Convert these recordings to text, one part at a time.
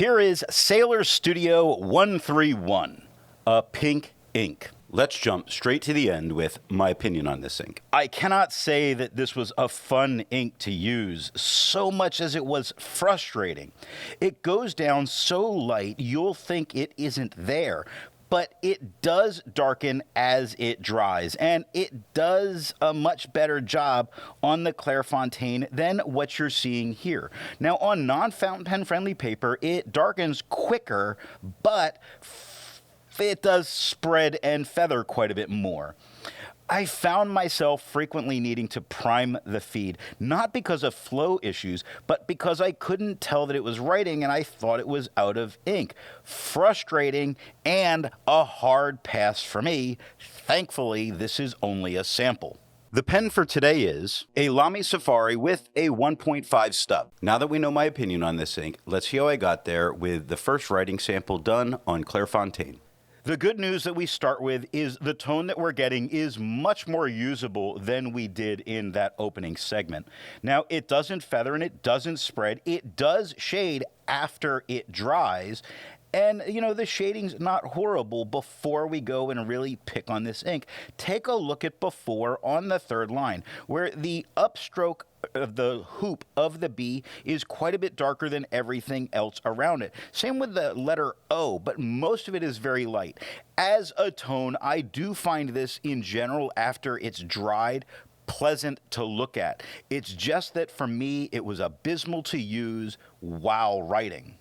Here is Sailor Studio 131, a pink ink. Let's jump straight to the end with my opinion on this ink. I cannot say that this was a fun ink to use so much as it was frustrating. It goes down so light you'll think it isn't there, but it does darken as it dries, and it does a much better job on the Clairefontaine than what you're seeing here. Now, on non-fountain pen friendly paper, it darkens quicker, but it does spread and feather quite a bit more. I found myself frequently needing to prime the feed, not because of flow issues, but because I couldn't tell that it was writing and I thought it was out of ink. Frustrating and a hard pass for me. Thankfully, this is only a sample. The pen for today is a Lamy Safari with a 1.5 stub. Now that we know my opinion on this ink, let's see how I got there with the first writing sample done on Clairefontaine. The good news that we start with is the tone that we're getting is much more usable than we did in that opening segment. Now, it doesn't feather and it doesn't spread. It does shade after it dries. And, you know, the shading's not horrible before we go and really pick on this ink. Take a look at before on the third line, where the upstroke of the hoop of the B is quite a bit darker than everything else around it. Same with the letter O, but most of it is very light. As a tone, I do find this in general after it's dried pleasant to look at. It's just that for me, it was abysmal to use while writing.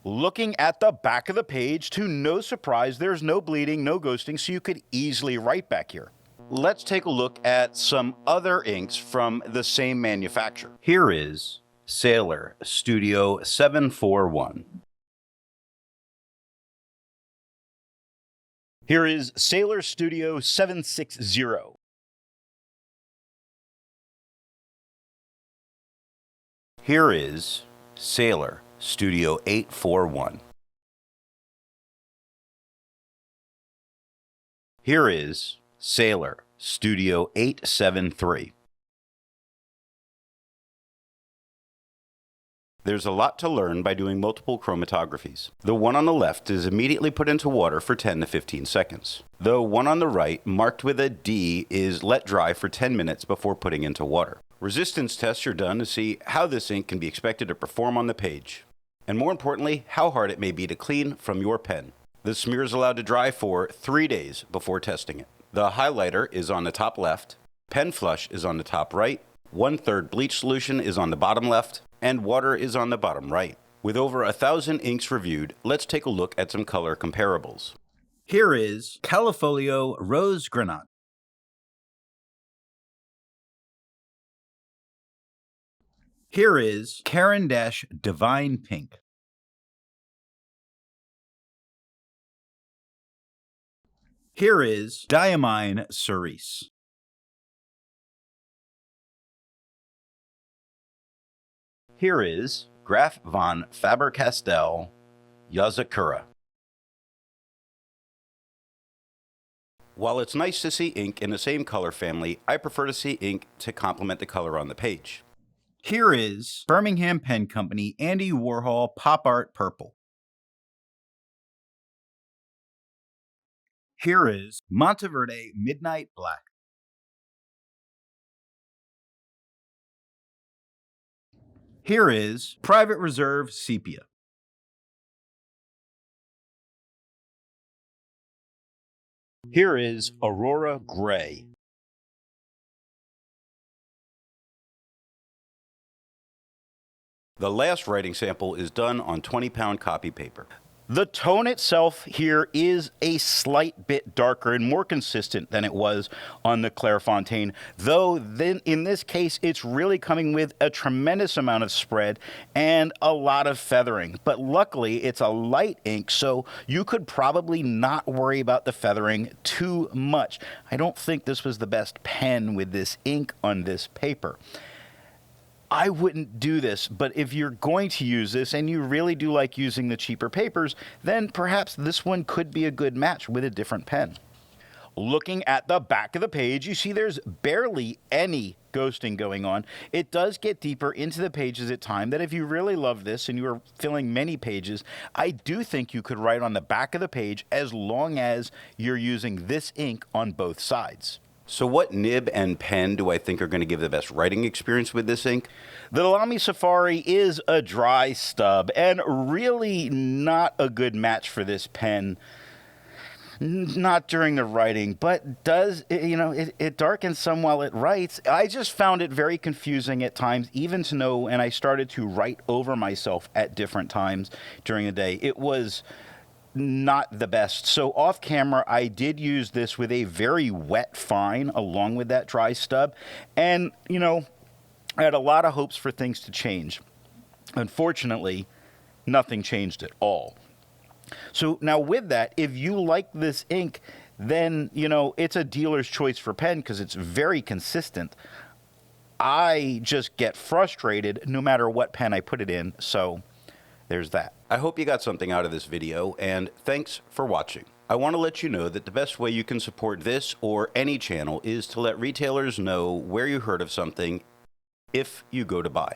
Looking at the back of the page, to no surprise, there's no bleeding, no ghosting, so you could easily write back here. Let's take a look at some other inks from the same manufacturer. Here is Sailor Studio 741. Here is Sailor Studio 760. Here is Sailor Studio 841. Here is Sailor Studio 873. There's a lot to learn by doing multiple chromatographies. The one on the left is immediately put into water for 10 to 15 seconds. The one on the right, marked with a D, is let dry for 10 minutes before putting into water. Resistance tests are done to see how this ink can be expected to perform on the page, and more importantly, how hard it may be to clean from your pen. The smear is allowed to dry for 3 days before testing it. The highlighter is on the top left, pen flush is on the top right, 1/3 bleach solution is on the bottom left, and water is on the bottom right. With over 1,000 inks reviewed, let's take a look at some color comparables. Here is Califolio Rose Granat. Here is Caran d'Ache Divine Pink. Here is Diamine Cerise. Here is Graf von Faber-Castell Yazakura. While it's nice to see ink in the same color family, I prefer to see ink to complement the color on the page. Here is Birmingham Pen Company Andy Warhol Pop Art Purple. Here is Monteverde Midnight Black. Here is Private Reserve Sepia. Here is Aurora Gray. The last writing sample is done on 20-pound copy paper. The tone itself here is a slight bit darker and more consistent than it was on the Clairefontaine, though then in this case it's really coming with a tremendous amount of spread and a lot of feathering. But luckily it's a light ink, so you could probably not worry about the feathering too much. I don't think this was the best pen with this ink on this paper. I wouldn't do this, but if you're going to use this and you really do like using the cheaper papers, then perhaps this one could be a good match with a different pen. Looking at the back of the page, you see there's barely any ghosting going on. It does get deeper into the pages at time that if you really love this and you are filling many pages, I do think you could write on the back of the page as long as you're using this ink on both sides. So what nib and pen do I think are going to give the best writing experience with this ink? The Lamy Safari is a dry stub and really not a good match for this pen. Not during the writing, but does, it darkens some while it writes. I just found it very confusing at times, even to know, and I started to write over myself at different times during the day. It was not the best. So off camera, I did use this with a very wet fine along with that dry stub. And, I had a lot of hopes for things to change. Unfortunately, nothing changed at all. So now with that, if you like this ink, then, it's a dealer's choice for pen because it's very consistent. I just get frustrated no matter what pen I put it in. So there's that. I hope you got something out of this video, and thanks for watching. I want to let you know that the best way you can support this or any channel is to let retailers know where you heard of something if you go to buy.